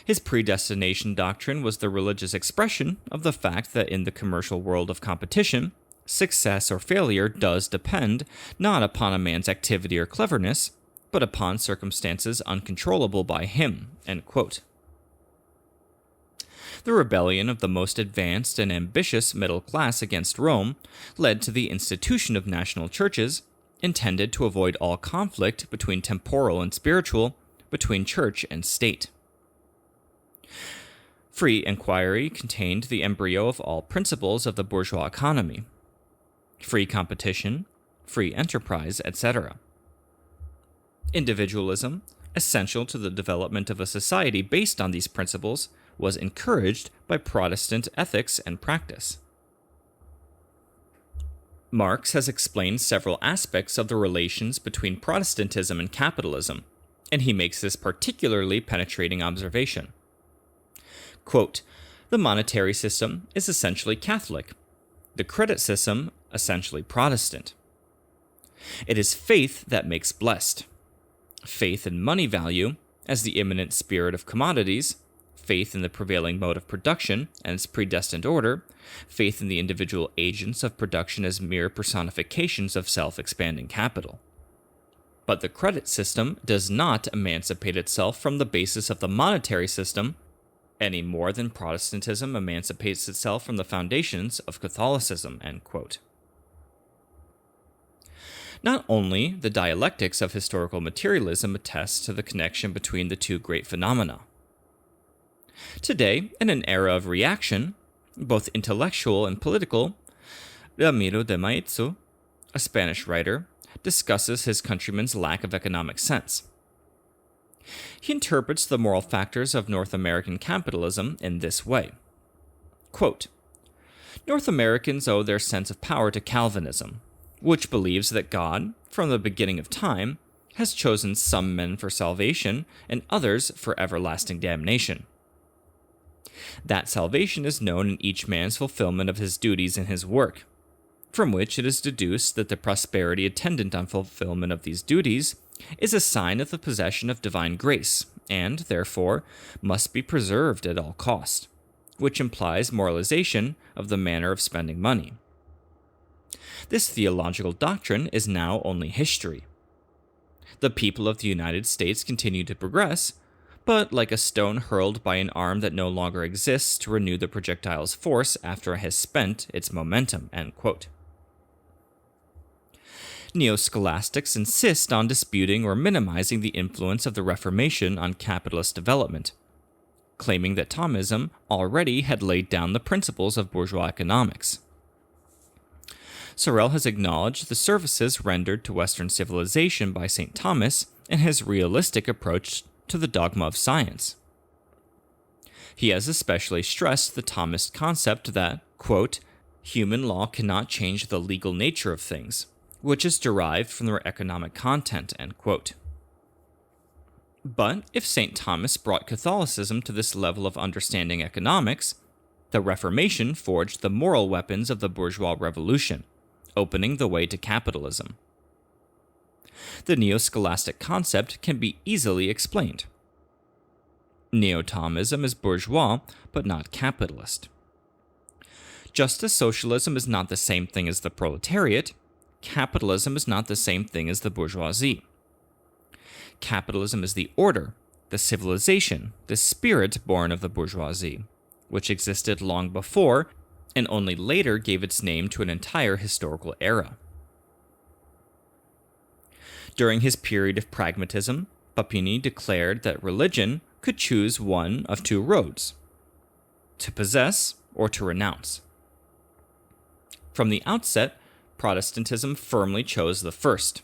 His predestination doctrine was the religious expression of the fact that in the commercial world of competition, success or failure does depend not upon a man's activity or cleverness, but upon circumstances uncontrollable by him, end quote. The rebellion of the most advanced and ambitious middle class against Rome led to the institution of national churches, intended to avoid all conflict between temporal and spiritual, between church and state. Free inquiry contained the embryo of all principles of the bourgeois economy: free competition, free enterprise, etc. Individualism, essential to the development of a society based on these principles, was encouraged by Protestant ethics and practice. Marx has explained several aspects of the relations between Protestantism and capitalism, and he makes this particularly penetrating observation. Quote, the monetary system is essentially Catholic, the credit system essentially Protestant. It is faith that makes blessed. Faith in money value as the immanent spirit of commodities, faith in the prevailing mode of production and its predestined order, faith in the individual agents of production as mere personifications of self-expanding capital. But the credit system does not emancipate itself from the basis of the monetary system any more than Protestantism emancipates itself from the foundations of Catholicism, end quote. Not only the dialectics of historical materialism attest to the connection between the two great phenomena. Today, in an era of reaction, both intellectual and political, Ramiro de Maeztu, a Spanish writer, discusses his countrymen's lack of economic sense. He interprets the moral factors of North American capitalism in this way. Quote, North Americans owe their sense of power to Calvinism, which believes that God, from the beginning of time, has chosen some men for salvation and others for everlasting damnation. That salvation is known in each man's fulfillment of his duties in his work, from which it is deduced that the prosperity attendant on fulfillment of these duties is a sign of the possession of divine grace, and, therefore, must be preserved at all cost, which implies moralization of the manner of spending money. This theological doctrine is now only history. The people of the United States continue to progress, but like a stone hurled by an arm that no longer exists to renew the projectile's force after it has spent its momentum, end quote. Neo-scholastics insist on disputing or minimizing the influence of the Reformation on capitalist development, claiming that Thomism already had laid down the principles of bourgeois economics. Sorel has acknowledged the services rendered to Western civilization by St. Thomas and his realistic approach to the dogma of science. He has especially stressed the Thomist concept that, quote, human law cannot change the legal nature of things, which is derived from their economic content, end quote. But if St. Thomas brought Catholicism to this level of understanding economics, the Reformation forged the moral weapons of the bourgeois revolution, opening the way to capitalism. The neo-scholastic concept can be easily explained. Neo-Thomism is bourgeois, but not capitalist. Just as socialism is not the same thing as the proletariat, capitalism is not the same thing as the bourgeoisie. Capitalism is the order, the civilization, the spirit born of the bourgeoisie, which existed long before and only later gave its name to an entire historical era. During his period of pragmatism, Papini declared that religion could choose one of two roads: to possess or to renounce. From the outset, Protestantism firmly chose the first.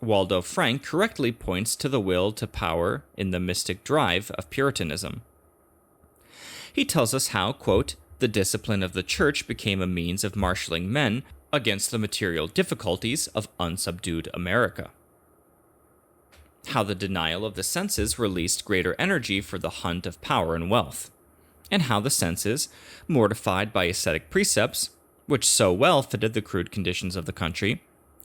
Waldo Frank correctly points to the will to power in the mystic drive of Puritanism. He tells us how, quote, the discipline of the church became a means of marshaling men against the material difficulties of unsubdued America. How the denial of the senses released greater energy for the hunt of power and wealth, and how the senses, mortified by ascetic precepts, which so well fitted the crude conditions of the country,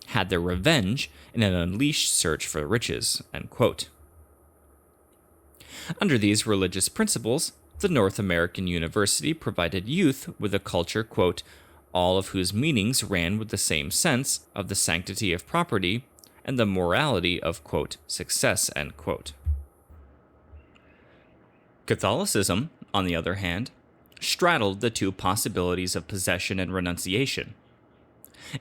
had their revenge in an unleashed search for riches, end quote. Under these religious principles, the North American University provided youth with a culture, quote, all of whose meanings ran with the same sense of the sanctity of property and the morality of, quote, success, end quote. Catholicism, on the other hand, straddled the two possibilities of possession and renunciation.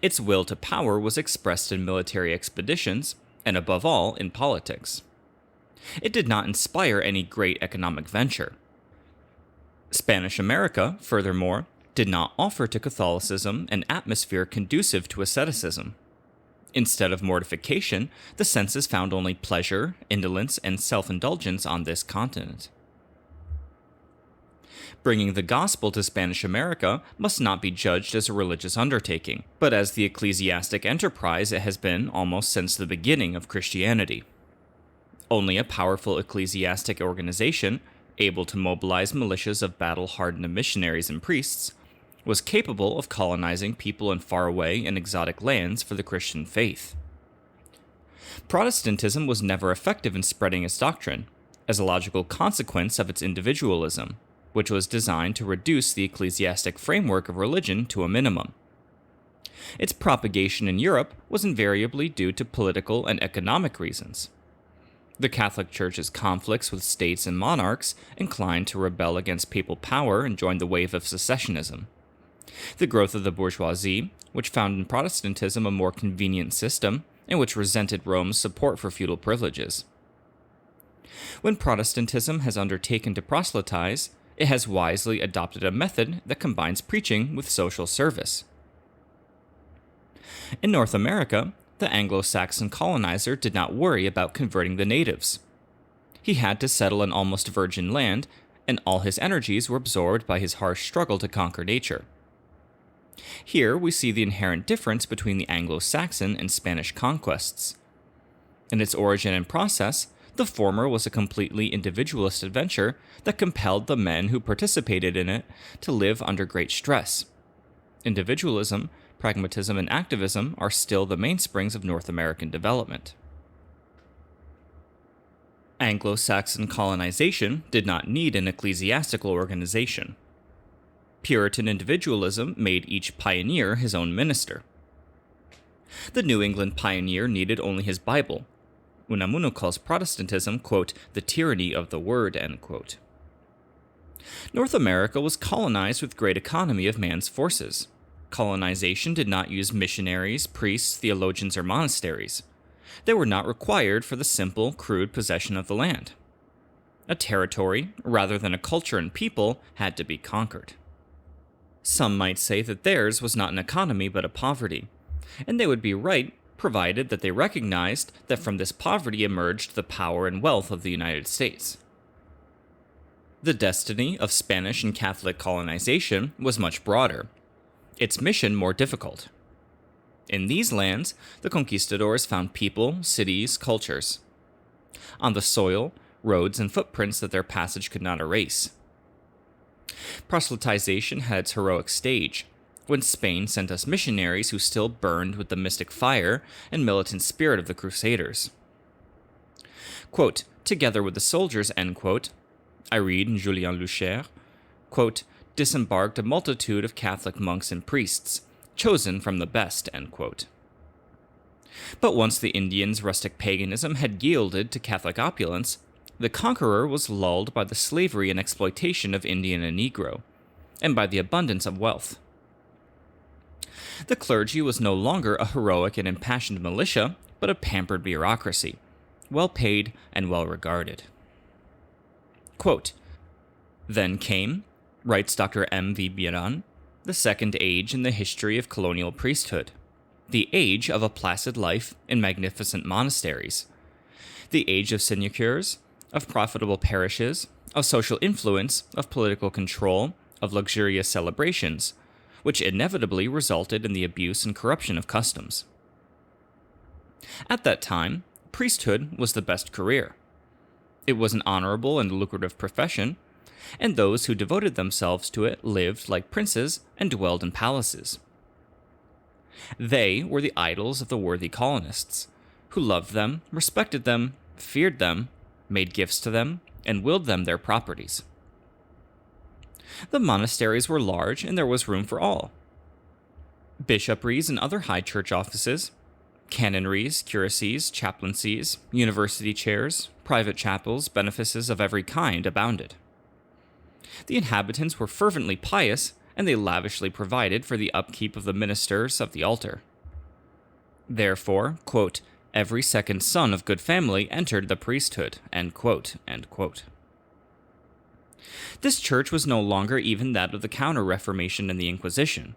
Its will to power was expressed in military expeditions, and above all, in politics. It did not inspire any great economic venture. Spanish America, furthermore, did not offer to Catholicism an atmosphere conducive to asceticism. Instead of mortification, the senses found only pleasure, indolence, and self-indulgence on this continent. Bringing the gospel to Spanish America must not be judged as a religious undertaking, but as the ecclesiastic enterprise it has been almost since the beginning of Christianity. Only a powerful ecclesiastic organization, able to mobilize militias of battle-hardened missionaries and priests, was capable of colonizing people in faraway and exotic lands for the Christian faith. Protestantism was never effective in spreading its doctrine, as a logical consequence of its individualism, which was designed to reduce the ecclesiastic framework of religion to a minimum. Its propagation in Europe was invariably due to political and economic reasons. The Catholic Church's conflicts with states and monarchs inclined to rebel against papal power and join the wave of secessionism. The growth of the bourgeoisie, which found in Protestantism a more convenient system, and which resented Rome's support for feudal privileges. When Protestantism has undertaken to proselytize, it has wisely adopted a method that combines preaching with social service. In North America, the Anglo-Saxon colonizer did not worry about converting the natives. He had to settle an almost virgin land, and all his energies were absorbed by his harsh struggle to conquer nature. Here we see the inherent difference between the Anglo-Saxon and Spanish conquests. In its origin and process, the former was a completely individualist adventure that compelled the men who participated in it to live under great stress. Individualism, pragmatism, and activism are still the mainsprings of North American development. Anglo-Saxon colonization did not need an ecclesiastical organization. Puritan individualism made each pioneer his own minister. The New England pioneer needed only his Bible. Unamuno calls Protestantism, quote, the tyranny of the word, end quote. North America was colonized with great economy of man's forces. Colonization did not use missionaries, priests, theologians, or monasteries. They were not required for the simple, crude possession of the land. A territory, rather than a culture and people, had to be conquered. Some might say that theirs was not an economy but a poverty, and they would be right provided that they recognized that from this poverty emerged the power and wealth of the United States. The destiny of Spanish and Catholic colonization was much broader, its mission more difficult. In these lands, the conquistadors found people, cities, cultures. On the soil, roads and footprints that their passage could not erase. Proselytization had its heroic stage, when Spain sent us missionaries who still burned with the mystic fire and militant spirit of the Crusaders. Quote, together with the soldiers, end quote, I read in Julien Luchaire, quote, disembarked a multitude of Catholic monks and priests, chosen from the best, end quote. But once the Indians' rustic paganism had yielded to Catholic opulence, the conqueror was lulled by the slavery and exploitation of Indian and Negro, and by the abundance of wealth. The clergy was no longer a heroic and impassioned militia, but a pampered bureaucracy, well paid and well regarded. Quote, then came, writes Dr. M. V. Biran, the second age in the history of colonial priesthood, the age of a placid life in magnificent monasteries, the age of sinecures, of profitable parishes, of social influence, of political control, of luxurious celebrations, which inevitably resulted in the abuse and corruption of customs. At that time, priesthood was the best career. It was an honorable and lucrative profession, and those who devoted themselves to it lived like princes and dwelled in palaces, They were the idols of the worthy colonists, who loved them, respected them, feared them, made gifts to them, and willed them their properties. The monasteries were large, and there was room for all. Bishopries and other high church offices, canonries, curacies, chaplaincies, university chairs, private chapels, benefices of every kind abounded. The inhabitants were fervently pious, and they lavishly provided for the upkeep of the ministers of the altar. Therefore, quote, every second son of good family entered the priesthood, end quote, end quote. This church was no longer even that of the Counter-Reformation and the Inquisition.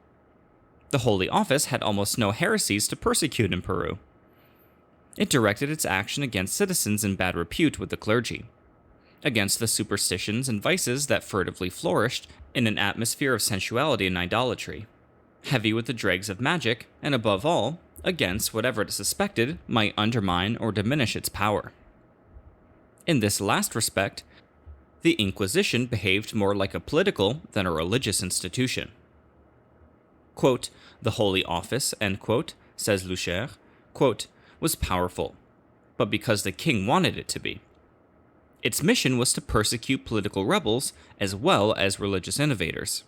The Holy Office had almost no heresies to persecute in Peru. It directed its action against citizens in bad repute with the clergy, against the superstitions and vices that furtively flourished in an atmosphere of sensuality and idolatry, heavy with the dregs of magic, and above all, against whatever it suspected might undermine or diminish its power. In this last respect, the Inquisition behaved more like a political than a religious institution. Quote, the Holy Office, end quote, says Lucher, quote, was powerful, but because the king wanted it to be. Its mission was to persecute political rebels as well as religious innovators.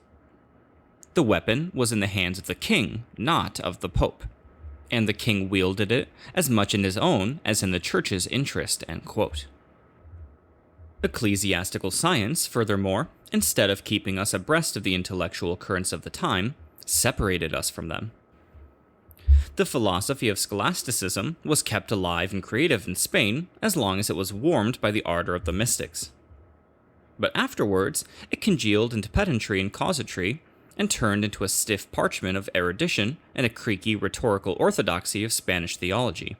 The weapon was in the hands of the king, not of the pope, and the king wielded it as much in his own as in the church's interest, end quote. Ecclesiastical science, furthermore, instead of keeping us abreast of the intellectual currents of the time, separated us from them. The philosophy of scholasticism was kept alive and creative in Spain as long as it was warmed by the ardor of the mystics. But afterwards, it congealed into pedantry and casuistry, and turned into a stiff parchment of erudition and a creaky rhetorical orthodoxy of Spanish theology.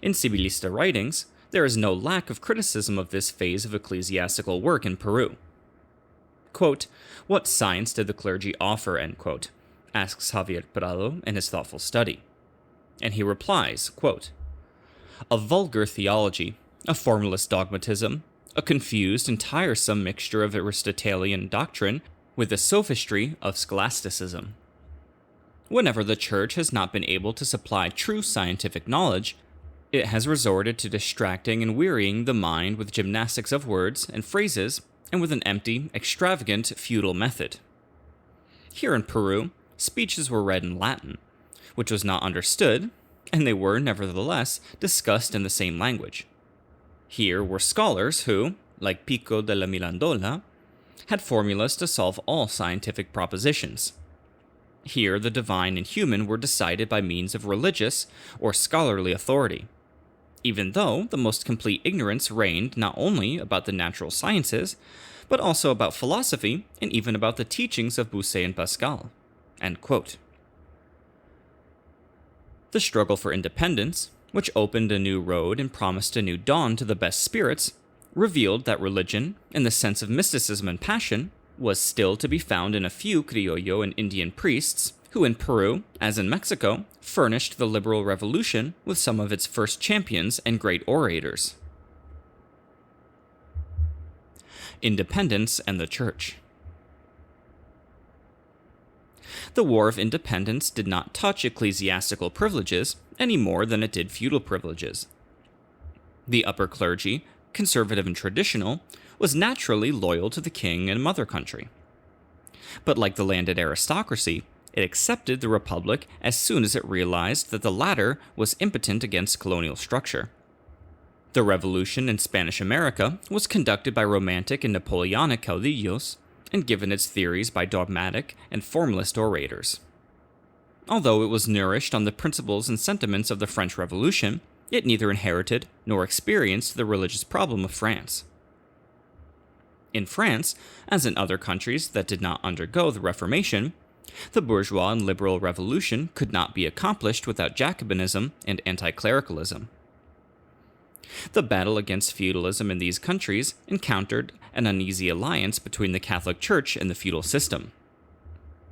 In Civilista writings, there is no lack of criticism of this phase of ecclesiastical work in Peru. Quote, what science did the clergy offer, end quote, asks Javier Prado in his thoughtful study. And he replies, quote, a vulgar theology, a formalist dogmatism, a confused and tiresome mixture of Aristotelian doctrine with the sophistry of scholasticism. Whenever the Church has not been able to supply true scientific knowledge, it has resorted to distracting and wearying the mind with gymnastics of words and phrases and with an empty, extravagant, feudal method. Here in Peru, speeches were read in Latin, which was not understood, and they were, nevertheless, discussed in the same language. Here were scholars who, like Pico de la Mirandola, had formulas to solve all scientific propositions. Here the divine and human were decided by means of religious or scholarly authority, even though the most complete ignorance reigned not only about the natural sciences, but also about philosophy and even about the teachings of Bossuet and Pascal. End quote. The struggle for independence, which opened a new road and promised a new dawn to the best spirits, revealed that religion, in the sense of mysticism and passion, was still to be found in a few Criollo and Indian priests, who in Peru, as in Mexico, furnished the liberal revolution with some of its first champions and great orators. Independence and the Church. The War of Independence did not touch ecclesiastical privileges any more than it did feudal privileges. The upper clergy, conservative and traditional, was naturally loyal to the king and mother country. But like the landed aristocracy, it accepted the republic as soon as it realized that the latter was impotent against colonial structure. The revolution in Spanish America was conducted by romantic and Napoleonic caudillos, and given its theories by dogmatic and formalist orators. Although it was nourished on the principles and sentiments of the French Revolution, it neither inherited nor experienced the religious problem of France. In France, as in other countries that did not undergo the Reformation, the bourgeois and liberal revolution could not be accomplished without Jacobinism and anti-clericalism. The battle against feudalism in these countries encountered an uneasy alliance between the Catholic Church and the feudal system,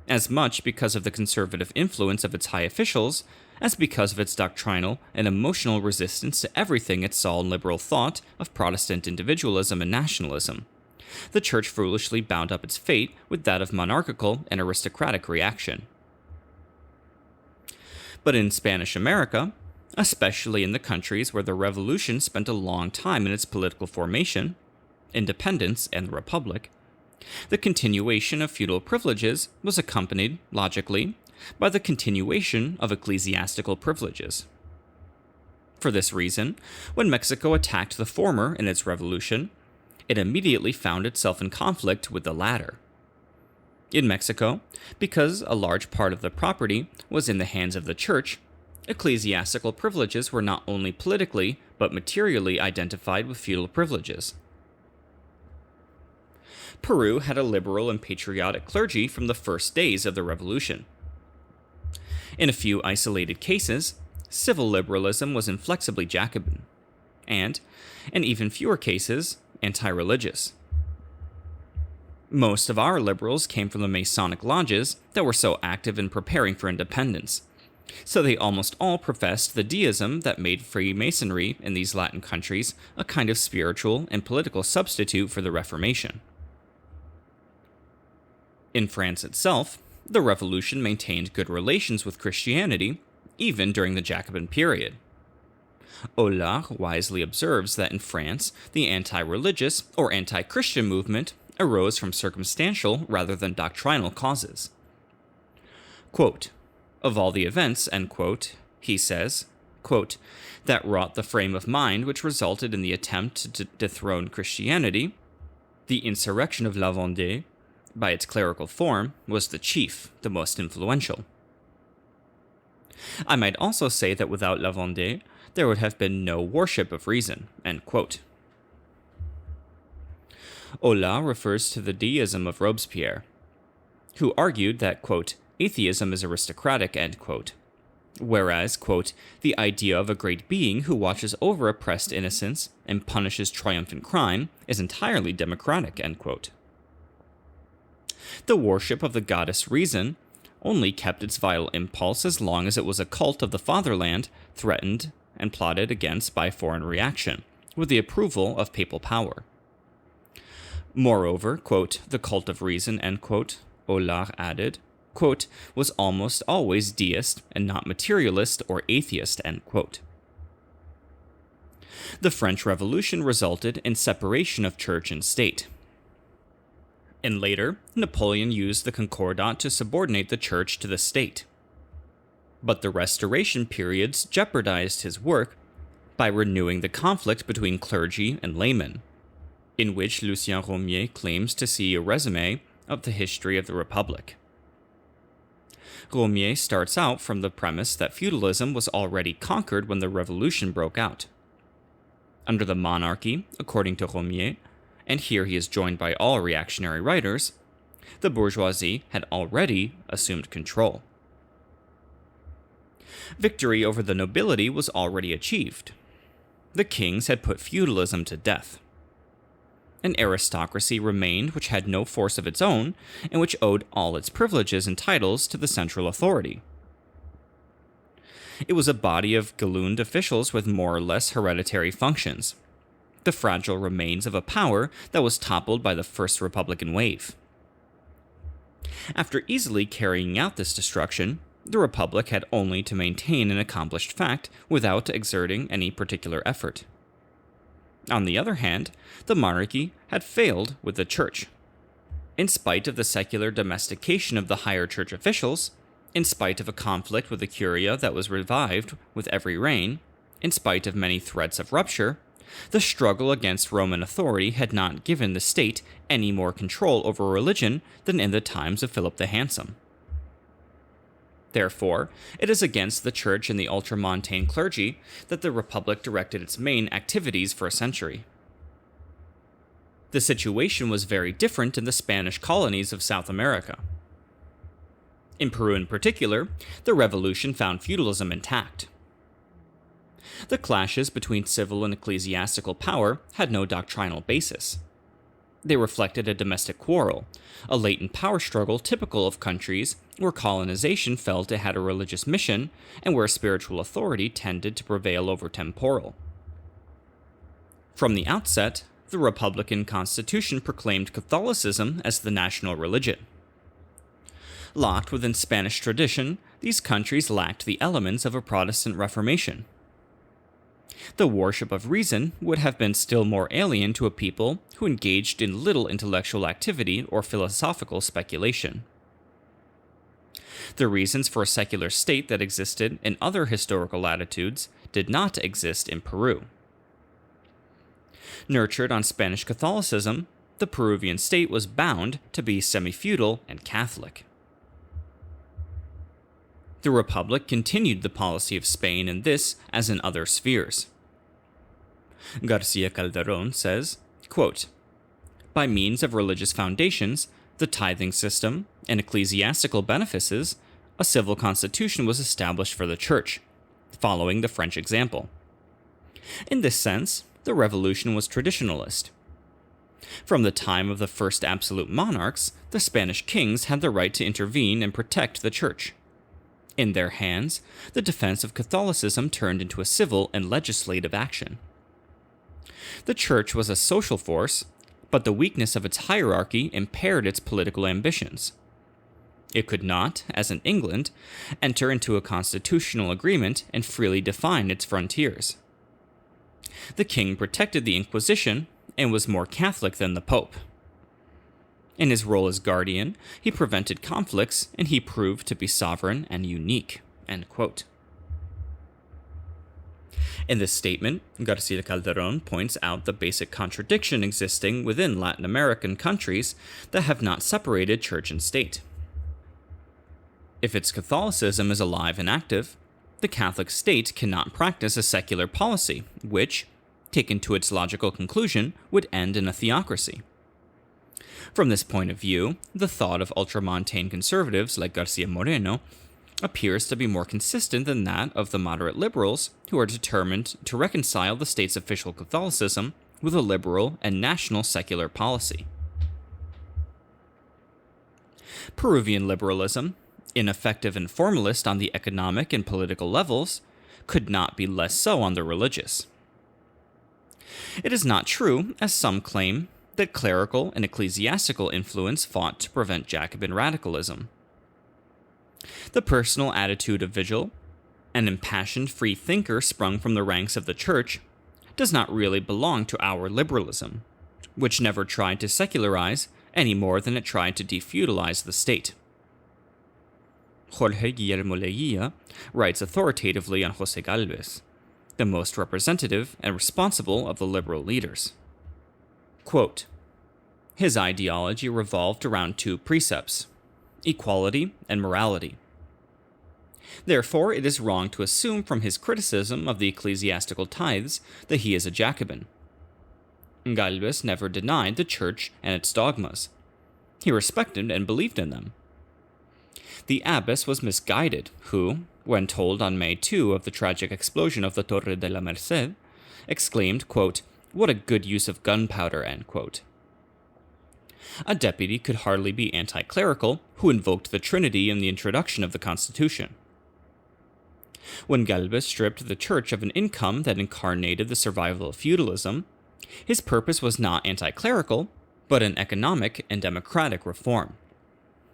as much because of the conservative influence of its high officials as because of its doctrinal and emotional resistance to everything it saw in liberal thought of Protestant individualism and nationalism. The Church foolishly bound up its fate with that of monarchical and aristocratic reaction. But in Spanish America, especially in the countries where the revolution spent a long time in its political formation, independence and the Republic, the continuation of feudal privileges was accompanied, logically, by the continuation of ecclesiastical privileges. For this reason, when Mexico attacked the former in its revolution, it immediately found itself in conflict with the latter. In Mexico, because a large part of the property was in the hands of the church, ecclesiastical privileges were not only politically but materially identified with feudal privileges. Peru had a liberal and patriotic clergy from the first days of the revolution. In a few isolated cases, civil liberalism was inflexibly Jacobin, and, in even fewer cases, anti-religious. Most of our liberals came from the Masonic lodges that were so active in preparing for independence, so they almost all professed the deism that made Freemasonry in these Latin countries a kind of spiritual and political substitute for the Reformation. In France itself, the revolution maintained good relations with Christianity, even during the Jacobin period. Hollard wisely observes that in France, the anti-religious or anti-Christian movement arose from circumstantial rather than doctrinal causes. Quote, "Of all the events," end quote, he says, quote, "that wrought the frame of mind which resulted in the attempt to dethrone Christianity, the insurrection of La Vendée, by its clerical form, was the chief, the most influential." I might also say that without La Vendée, there would have been no worship of reason, end quote. Hollard refers to the deism of Robespierre, who argued that, quote, "atheism is aristocratic," end quote, whereas, quote, "the idea of a great being who watches over oppressed innocents and punishes triumphant crime is entirely democratic," end quote. The worship of the goddess Reason only kept its vital impulse as long as it was a cult of the fatherland threatened and plotted against by foreign reaction, with the approval of papal power. Moreover, quote, "the cult of reason," end quote, Hollard added, quote, "was almost always deist and not materialist or atheist," end quote. The French Revolution resulted in separation of church and state. And later, Napoleon used the Concordat to subordinate the church to the state. But the Restoration periods jeopardized his work by renewing the conflict between clergy and laymen, in which Lucien Romier claims to see a resume of the history of the Republic. Romier starts out from the premise that feudalism was already conquered when the Revolution broke out. Under the monarchy, according to Romier, and here he is joined by all reactionary writers, the bourgeoisie had already assumed control. Victory over the nobility was already achieved. The kings had put feudalism to death. An aristocracy remained which had no force of its own, and which owed all its privileges and titles to the central authority. It was a body of gallooned officials with more or less hereditary functions, the fragile remains of a power that was toppled by the First Republican wave. After easily carrying out this destruction, the Republic had only to maintain an accomplished fact without exerting any particular effort. On the other hand, the monarchy had failed with the church. In spite of the secular domestication of the higher church officials, in spite of a conflict with the curia that was revived with every reign, in spite of many threats of rupture, the struggle against Roman authority had not given the state any more control over religion than in the times of Philip the Handsome. Therefore, it is against the church and the ultramontane clergy that the Republic directed its main activities for a century. The situation was very different in the Spanish colonies of South America. In Peru in particular, the revolution found feudalism intact. The clashes between civil and ecclesiastical power had no doctrinal basis. They reflected a domestic quarrel, a latent power struggle typical of countries where colonization felt it had a religious mission and where spiritual authority tended to prevail over temporal. From the outset, the Republican Constitution proclaimed Catholicism as the national religion. Locked within Spanish tradition, these countries lacked the elements of a Protestant Reformation. The worship of reason would have been still more alien to a people who engaged in little intellectual activity or philosophical speculation. The reasons for a secular state that existed in other historical latitudes did not exist in Peru. Nurtured on Spanish Catholicism, the Peruvian state was bound to be semi-feudal and Catholic. The Republic continued the policy of Spain in this as in other spheres. Garcia Calderón says, quote, "By means of religious foundations, the tithing system, and ecclesiastical benefices, a civil constitution was established for the Church, following the French example. In this sense, the revolution was traditionalist. From the time of the first absolute monarchs, the Spanish kings had the right to intervene and protect the Church. In their hands, the defense of Catholicism turned into a civil and legislative action. The Church was a social force, but the weakness of its hierarchy impaired its political ambitions. It could not, as in England, enter into a constitutional agreement and freely define its frontiers. The king protected the Inquisition and was more Catholic than the Pope. In his role as guardian, he prevented conflicts and he proved to be sovereign and unique." End quote. In this statement, Garcia Calderón points out the basic contradiction existing within Latin American countries that have not separated church and state. If its Catholicism is alive and active, the Catholic state cannot practice a secular policy, which, taken to its logical conclusion, would end in a theocracy. From this point of view, the thought of ultramontane conservatives like Garcia Moreno appears to be more consistent than that of the moderate liberals who are determined to reconcile the state's official Catholicism with a liberal and national secular policy. Peruvian liberalism, ineffective and formalist on the economic and political levels, could not be less so on the religious. It is not true, as some claim, that clerical and ecclesiastical influence fought to prevent Jacobin radicalism. The personal attitude of vigil, an impassioned free thinker sprung from the ranks of the Church, does not really belong to our liberalism, which never tried to secularize any more than it tried to defeudalize the state. Jorge Guillermo Leguía writes authoritatively on José Gálvez, the most representative and responsible of the liberal leaders. Quote, "His ideology revolved around two precepts, equality and morality. Therefore, it is wrong to assume from his criticism of the ecclesiastical tithes that he is a Jacobin. Gálvez never denied the Church and its dogmas. He respected and believed in them. The abbess was misguided, who, when told on May 2 of the tragic explosion of the Torre de la Merced, exclaimed, quote, 'What a good use of gunpowder,' end quote. A deputy could hardly be anti-clerical who invoked the Trinity in the introduction of the Constitution. When Gálvez stripped the Church of an income that incarnated the survival of feudalism, his purpose was not anti-clerical, but an economic and democratic reform.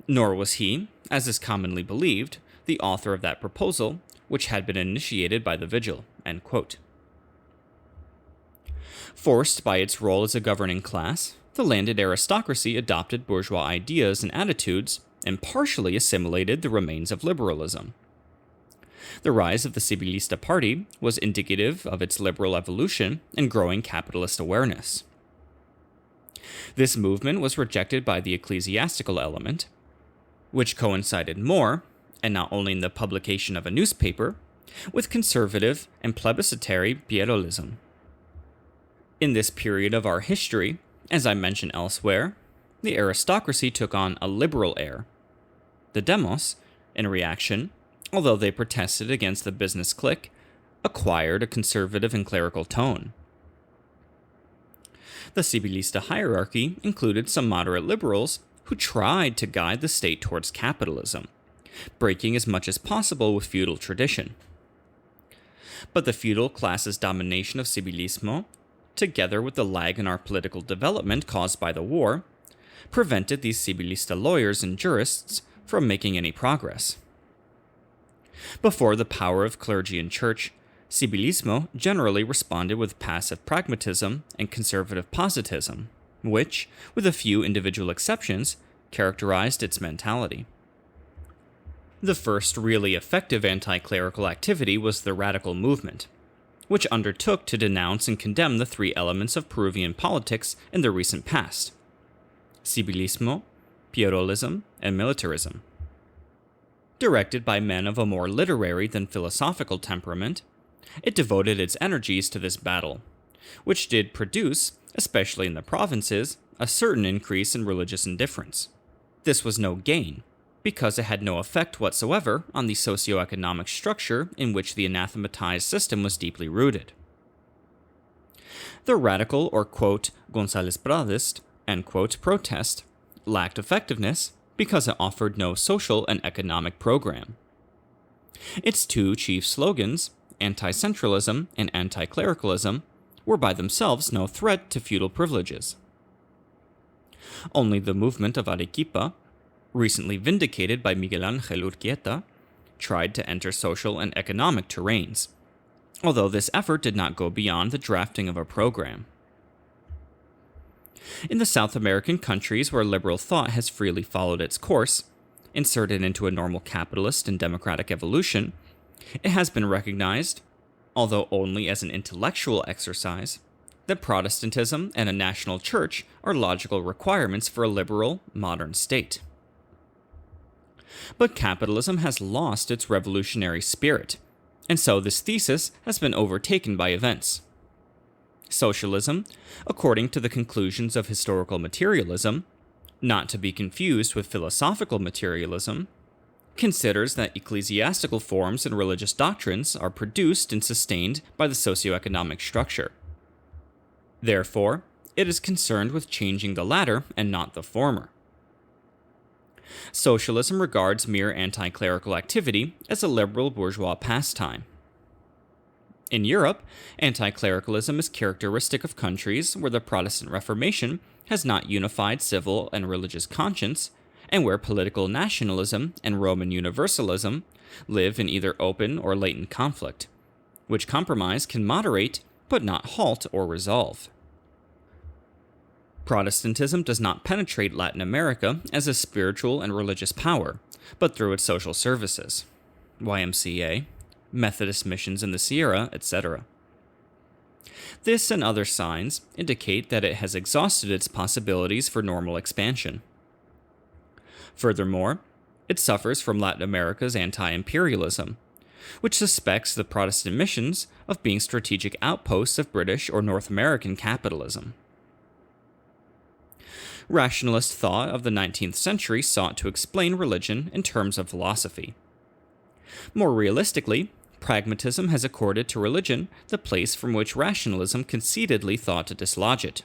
Nor was he, as is commonly believed, the author of that proposal, which had been initiated by the Vigil." End quote. Forced by its role as a governing class, the landed aristocracy adopted bourgeois ideas and attitudes and partially assimilated the remains of liberalism. The rise of the Civilista Party was indicative of its liberal evolution and growing capitalist awareness. This movement was rejected by the ecclesiastical element, which coincided more, and not only in the publication of a newspaper, with conservative and plebiscitary Pierrolism. In this period of our history, as I mentioned elsewhere, the aristocracy took on a liberal air. The demos, in reaction, although they protested against the business clique, acquired a conservative and clerical tone. The Civilista hierarchy included some moderate liberals who tried to guide the state towards capitalism, breaking as much as possible with feudal tradition. But the feudal class's domination of Civilismo, together with the lag in our political development caused by the war, prevented these Civilista lawyers and jurists from making any progress. Before the power of clergy and church, civilismo generally responded with passive pragmatism and conservative positivism, which, with a few individual exceptions, characterized its mentality. The first really effective anti-clerical activity was the radical movement, which undertook to denounce and condemn the three elements of Peruvian politics in the recent past: civilismo, pierolism, and militarism. Directed by men of a more literary than philosophical temperament, it devoted its energies to this battle, which did produce, especially in the provinces, a certain increase in religious indifference. This was no gain, because it had no effect whatsoever on the socio-economic structure in which the anathematized system was deeply rooted. The radical or quote González Pradist end quote protest lacked effectiveness because it offered no social and economic program. Its two chief slogans, anti-centralism and anti-clericalism, were by themselves no threat to feudal privileges. Only the movement of Arequipa, recently vindicated by Miguel Ángel Urquieta, tried to enter social and economic terrains, although this effort did not go beyond the drafting of a program. In the South American countries where liberal thought has freely followed its course, inserted into a normal capitalist and democratic evolution, it has been recognized, although only as an intellectual exercise, that Protestantism and a national church are logical requirements for a liberal, modern state. But capitalism has lost its revolutionary spirit, and so this thesis has been overtaken by events. Socialism, according to the conclusions of historical materialism, not to be confused with philosophical materialism, considers that ecclesiastical forms and religious doctrines are produced and sustained by the socioeconomic structure. Therefore, it is concerned with changing the latter and not the former. Socialism regards mere anti-clerical activity as a liberal bourgeois pastime. In Europe, anti-clericalism is characteristic of countries where the Protestant Reformation has not unified civil and religious conscience, and where political nationalism and Roman universalism live in either open or latent conflict, which compromise can moderate but not halt or resolve. Protestantism does not penetrate Latin America as a spiritual and religious power, but through its social services, YMCA, Methodist missions in the Sierra, etc. This and other signs indicate that it has exhausted its possibilities for normal expansion. Furthermore, it suffers from Latin America's anti-imperialism, which suspects the Protestant missions of being strategic outposts of British or North American capitalism. Rationalist thought of the 19th century sought to explain religion in terms of philosophy. More realistically, pragmatism has accorded to religion the place from which rationalism conceitedly thought to dislodge it.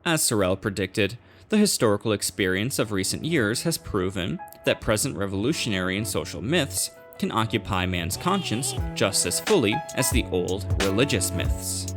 As Sorel predicted, the historical experience of recent years has proven that present revolutionary and social myths can occupy man's conscience just as fully as the old religious myths.